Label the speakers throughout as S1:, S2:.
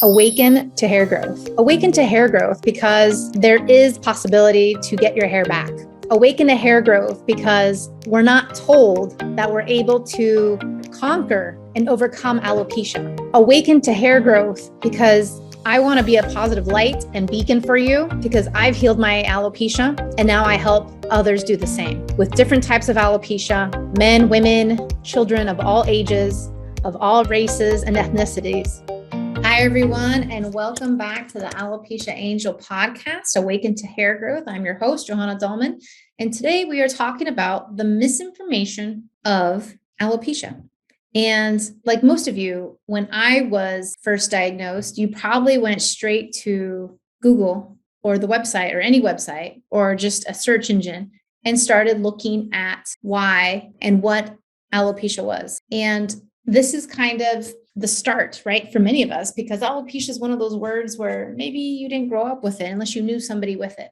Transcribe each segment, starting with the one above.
S1: Awaken to hair growth. Awaken to hair growth because there is possibility to get your hair back. Awaken to hair growth because we're not told that we're able to conquer and overcome alopecia. Awaken to hair growth because I want to be a positive light and beacon for you because I've healed my alopecia and now I help others do the same with different types of alopecia, men, women, children of all ages, of all races and ethnicities. Hi, everyone, and welcome back to the Alopecia Angel podcast, Awaken to Hair Growth. I'm your host, Johanna Dahlman, and today we are talking about the misinformation of alopecia. And like most of you, when I was first diagnosed, you probably went straight to Google or the website or any website or just a search engine and started looking at why and what alopecia was. And this is kind of the start, right, for many of us, because alopecia is one of those words where maybe you didn't grow up with it unless you knew somebody with it.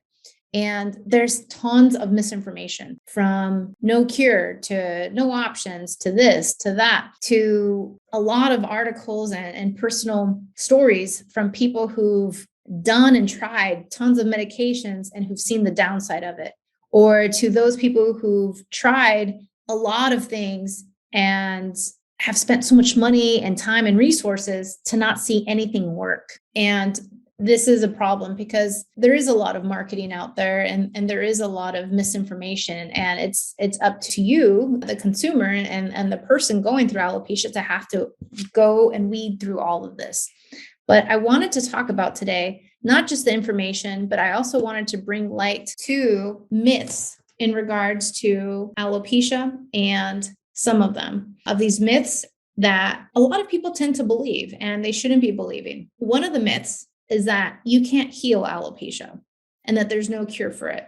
S1: And there's tons of misinformation from no cure to no options to this, to that, to a lot of articles and personal stories from people who've done and tried tons of medications and who've seen the downside of it, or to those people who've tried a lot of things and have spent so much money and time and resources to not see anything work. And this is a problem because there is a lot of marketing out there and there is a lot of misinformation, and it's up to you, the consumer and the person going through alopecia, to have to go and weed through all of this. But I wanted to talk about today, not just the information, but I also wanted to bring light to myths in regards to alopecia, and some of these myths that a lot of people tend to believe and they shouldn't be believing. One of the myths is that you can't heal alopecia and that there's no cure for it.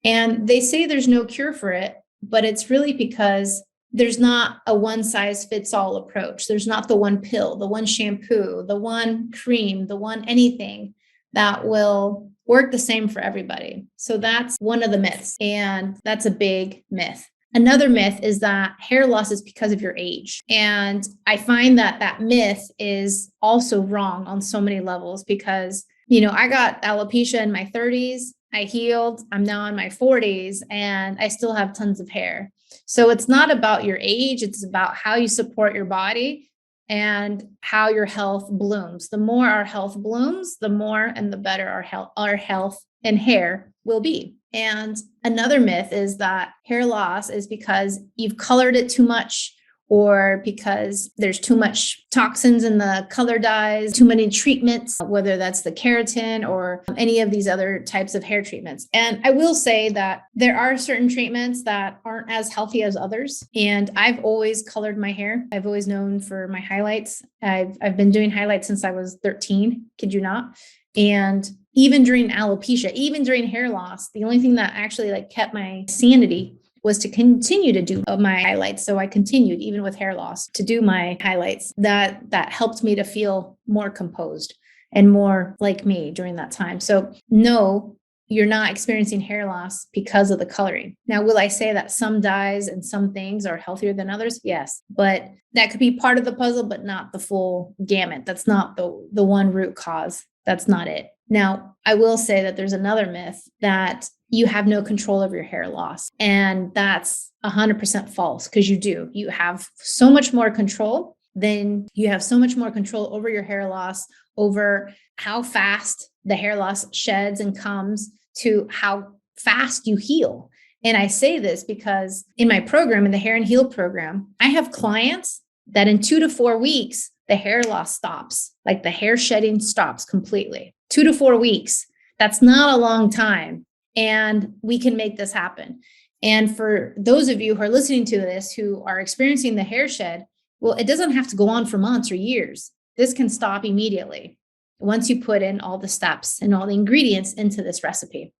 S1: And they say there's no cure for it, but it's really because there's not a one size fits all approach. There's not the one pill, the one shampoo, the one cream, the one anything that will work the same for everybody. So that's one of the myths, and that's a big myth. Another myth is that hair loss is because of your age. And I find that that myth is also wrong on so many levels because, I got alopecia in my 30s, I healed, I'm now in my 40s, and I still have tons of hair. So it's not about your age, it's about how you support your body and how your health blooms. The more our health blooms, the more and the better our health and hair will be. And another myth is that hair loss is because you've colored it too much, or because there's too much toxins in the color dyes, too many treatments, whether that's the keratin or any of these other types of hair treatments. And I will say that there are certain treatments that aren't as healthy as others. And I've always colored my hair. I've always known for my highlights. I've been doing highlights since I was 13, kid you not. And even during alopecia, even during hair loss, the only thing that actually kept my sanity was to continue to do my highlights. So I continued, even with hair loss, to do my highlights. That helped me to feel more composed and more like me during that time. So no, you're not experiencing hair loss because of the coloring. Now, will I say that some dyes and some things are healthier than others? Yes, but that could be part of the puzzle, but not the full gamut. That's not the one root cause. That's not it. Now, I will say that there's another myth that you have no control over your hair loss. And that's 100% false, because you do. You have so much more control. Then you have so much more control over your hair loss, over how fast the hair loss sheds and comes, to how fast you heal. And I say this because in my program, in the Hair and Heal program, I have clients that in 2 to 4 weeks, the hair loss stops, like the hair shedding stops completely. 2 to 4 weeks. That's not a long time. And we can make this happen. And for those of you who are listening to this, who are experiencing the hair shed, well, it doesn't have to go on for months or years. This can stop immediately once you put in all the steps and all the ingredients into this recipe.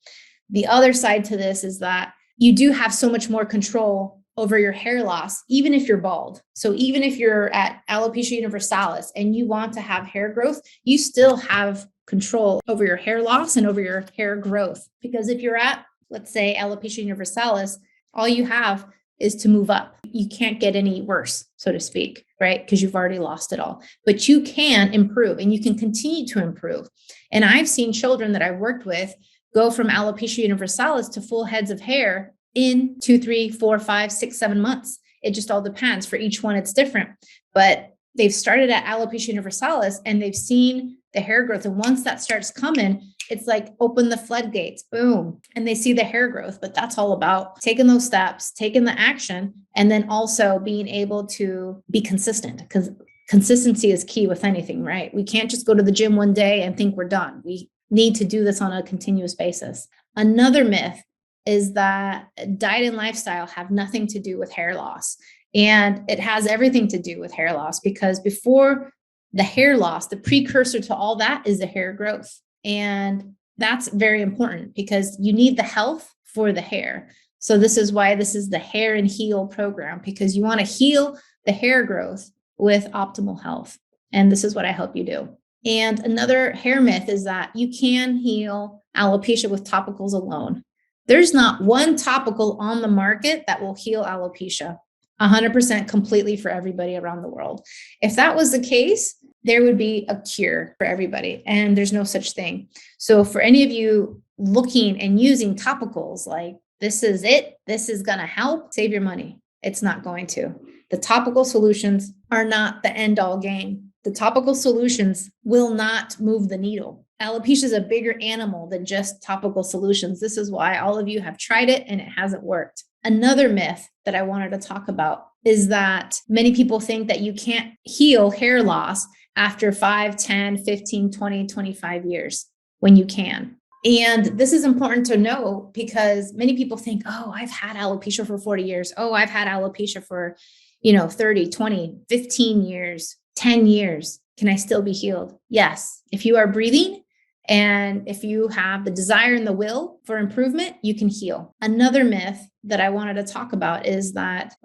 S1: The other side to this is that you do have so much more control over your hair loss, even if you're bald. So even if you're at alopecia universalis and you want to have hair growth, you still have control over your hair loss and over your hair growth. Because if you're at, let's say, alopecia universalis, all you have is to move up. You can't get any worse, so to speak, right? Because you've already lost it all. But you can improve and you can continue to improve. And I've seen children that I've worked with go from alopecia universalis to full heads of hair in 2, 3, 4, 5, 6, 7 months. It just all depends. For each one, it's different. But they've started at alopecia universalis and they've seen the hair growth. And once that starts coming, it's like open the floodgates, boom. And they see the hair growth, but that's all about taking those steps, taking the action, and then also being able to be consistent, because consistency is key with anything, right? We can't just go to the gym one day and think we're done. We need to do this on a continuous basis. Another myth is that diet and lifestyle have nothing to do with hair loss. And it has everything to do with hair loss, because before the hair loss, the precursor to all that is the hair growth. And that's very important because you need the health for the hair. So this is why this is the Hair and Heal program, because you want to heal the hair growth with optimal health. And this is what I help you do. And another hair myth is that you can heal alopecia with topicals alone. There's not one topical on the market that will heal alopecia 100% completely for everybody around the world. If that was the case, there would be a cure for everybody, and there's no such thing. So for any of you looking and using topicals, like this is it, this is going to help, save your money. It's not going to. The topical solutions are not the end all game. The topical solutions will not move the needle. Alopecia is a bigger animal than just topical solutions. This is why all of you have tried it and it hasn't worked. Another myth that I wanted to talk about is that many people think that you can't heal hair loss after 5, 10, 15, 20, 25 years when you can. And this is important to know because many people think, oh, I've had alopecia for 40 years. Oh, I've had alopecia for, 30, 20, 15 years, 10 years. Can I still be healed? Yes. If you are breathing and if you have the desire and the will for improvement, you can heal. Another myth that I wanted to talk about is that,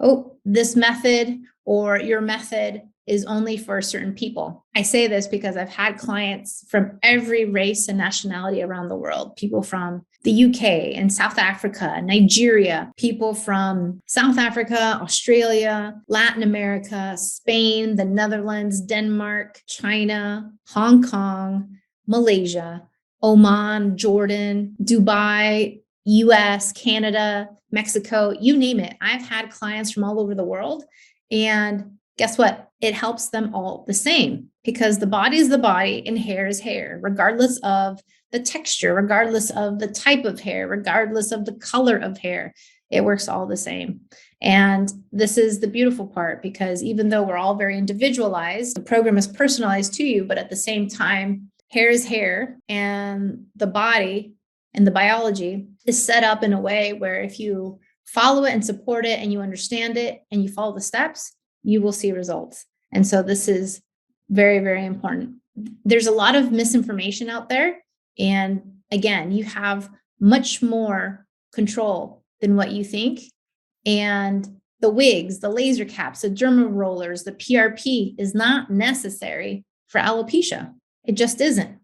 S1: this method or your method is only for certain people. I say this because I've had clients from every race and nationality around the world, people from the UK and South Africa, Nigeria, people from South Africa, Australia, Latin America, Spain, the Netherlands, Denmark, China, Hong Kong, Malaysia, Oman, Jordan, Dubai, US, Canada, Mexico, you name it. I've had clients from all over the world. And guess what? It helps them all the same because the body is the body and hair is hair, regardless of the texture, regardless of the type of hair, regardless of the color of hair. It works all the same. And this is the beautiful part because even though we're all very individualized, the program is personalized to you, but at the same time, hair is hair and the body and the biology is set up in a way where if you follow it and support it and you understand it and you follow the steps, you will see results. And so this is very, very important. There's a lot of misinformation out there. And again, you have much more control than what you think. And the wigs, the laser caps, the derma rollers, the PRP is not necessary for alopecia. It just isn't.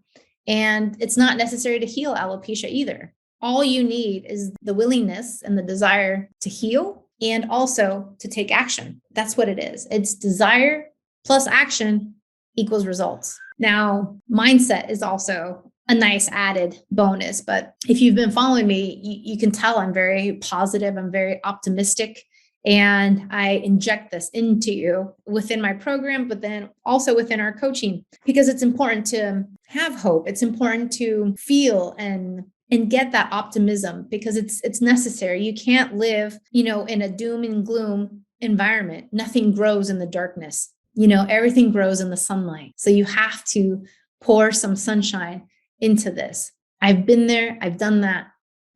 S1: And it's not necessary to heal alopecia either. All you need is the willingness and the desire to heal and also to take action. That's what it is. It's desire plus action equals results. Now, mindset is also a nice added bonus, but if you've been following me, you can tell I'm very positive. I'm very optimistic. And I inject this into you within my program, but then also within our coaching, because it's important to have hope. It's important to feel and get that optimism because it's necessary. You can't live, in a doom and gloom environment. Nothing grows in the darkness. Everything grows in the sunlight. So you have to pour some sunshine into this. I've been there, I've done that.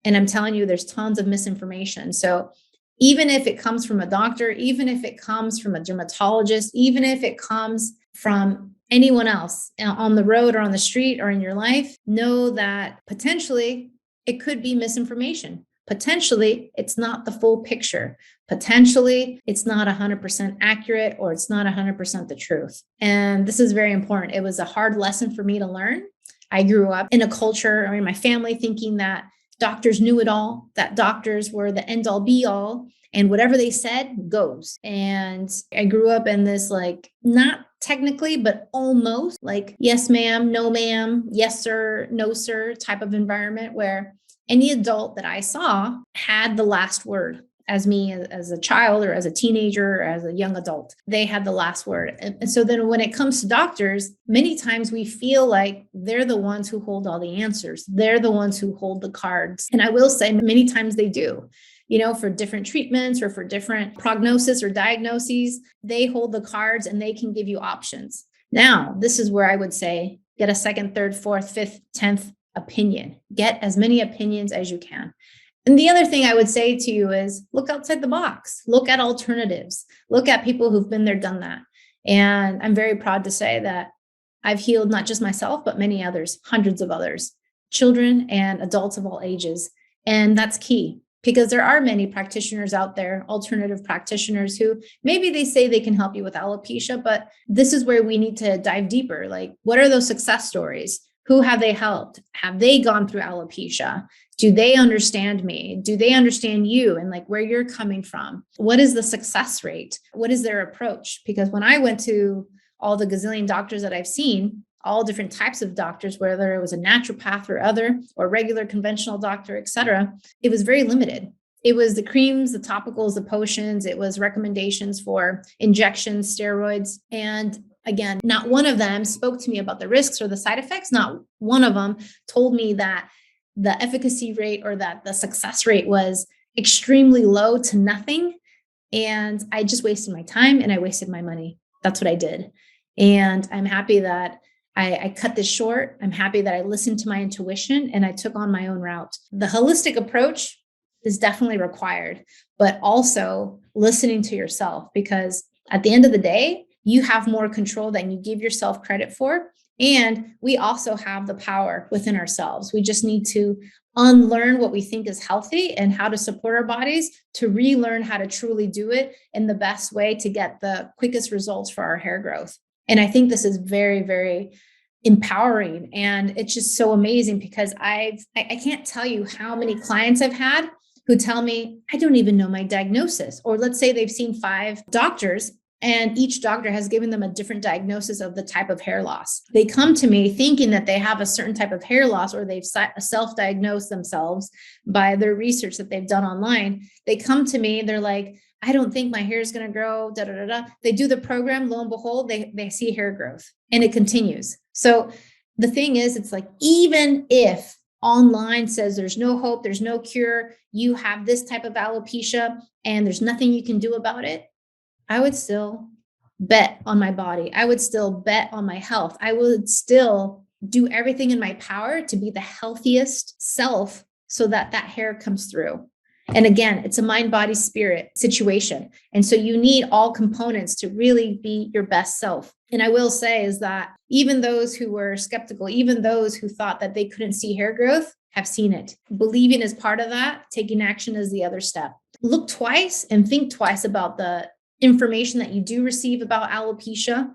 S1: And I'm telling you, there's tons of misinformation. So even if it comes from a doctor, even if it comes from a dermatologist, even if it comes from anyone else on the road or on the street or in your life, know that potentially it could be misinformation. Potentially it's not the full picture. Potentially it's not 100% accurate or it's not 100% the truth. And this is very important. It was a hard lesson for me to learn. I grew up in a culture or in my family thinking that doctors knew it all, that doctors were the end all be all, and whatever they said goes. And I grew up in this, like, not technically, but almost like yes, ma'am, no, ma'am, yes, sir, no, sir type of environment where any adult that I saw had the last word. As me, as a child or as a teenager or as a young adult, they had the last word. And so then when it comes to doctors, many times we feel like they're the ones who hold all the answers. They're the ones who hold the cards. And I will say many times they do, for different treatments or for different prognosis or diagnoses, they hold the cards and they can give you options. Now, this is where I would say, get a second, third, fourth, fifth, 10th opinion. Get as many opinions as you can. And the other thing I would say to you is look outside the box, look at alternatives, look at people who've been there, done that. And I'm very proud to say that I've healed not just myself, but many others, hundreds of others, children and adults of all ages. And that's key because there are many practitioners out there, alternative practitioners who maybe they say they can help you with alopecia, but this is where we need to dive deeper. Like, what are those success stories? Who have they helped? Have they gone through alopecia? Do they understand me? Do they understand you and like where you're coming from? What is the success rate? What is their approach? Because when I went to all the gazillion doctors that I've seen, all different types of doctors, whether it was a naturopath or other, or regular conventional doctor, et cetera, it was very limited. It was the creams, the topicals, the potions. It was recommendations for injections, steroids. And again, not one of them spoke to me about the risks or the side effects. Not one of them told me that the efficacy rate or that the success rate was extremely low to nothing. And I just wasted my time and I wasted my money. That's what I did. And I'm happy that I cut this short. I'm happy that I listened to my intuition and I took on my own route. The holistic approach is definitely required, but also listening to yourself, because at the end of the day, you have more control than you give yourself credit for. And we also have the power within ourselves. We just need to unlearn what we think is healthy and how to support our bodies to relearn how to truly do it in the best way to get the quickest results for our hair growth. And I think this is very, very empowering. And it's just so amazing because I can't tell you how many clients I've had who tell me, I don't even know my diagnosis. Or let's say they've seen 5 doctors and each doctor has given them a different diagnosis of the type of hair loss. They come to me thinking that they have a certain type of hair loss, or they've self-diagnosed themselves by their research that they've done online. They come to me, they're like, I don't think my hair is going to grow, da, da, da, da. They do the program, lo and behold, they see hair growth and it continues. So the thing is, it's like, even if online says there's no hope, there's no cure, you have this type of alopecia and there's nothing you can do about it, I would still bet on my body. I would still bet on my health. I would still do everything in my power to be the healthiest self so that that hair comes through. And again, it's a mind, body, spirit situation. And so you need all components to really be your best self. And I will say is that even those who were skeptical, even those who thought that they couldn't see hair growth, have seen it. Believing is part of that. Taking action is the other step. Look twice and think twice about the information that you do receive about alopecia.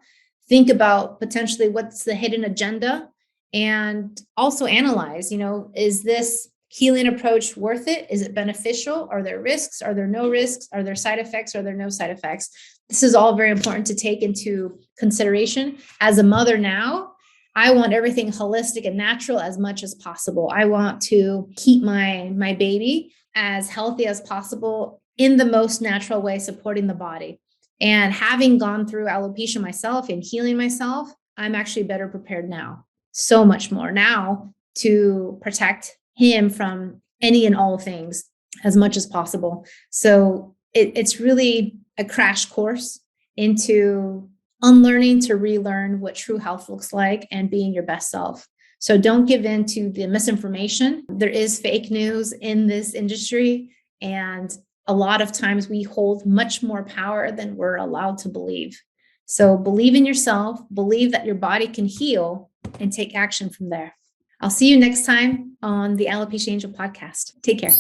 S1: Think about potentially what's the hidden agenda, and also analyze, is this healing approach worth it? Is it beneficial? Are there risks? Are there no risks? Are there side effects? Are there no side effects? This is all very important to take into consideration. As a mother now, I want everything holistic and natural as much as possible. I want to keep my baby as healthy as possible in the most natural way, supporting the body. And having gone through alopecia myself and healing myself, I'm actually better prepared now, so much more now, to protect him from any and all things as much as possible. So it's really a crash course into unlearning to relearn what true health looks like and being your best self. So don't give in to the misinformation. There is fake news in this industry, and a lot of times we hold much more power than we're allowed to believe. So believe in yourself, believe that your body can heal, and take action from there. I'll see you next time on the Alopecia Angel podcast. Take care.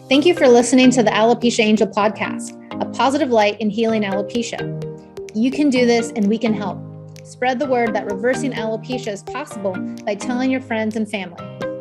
S1: Thank you for listening to the Alopecia Angel podcast, a positive light in healing alopecia. You can do this and we can help. Spread the word that reversing alopecia is possible by telling your friends and family.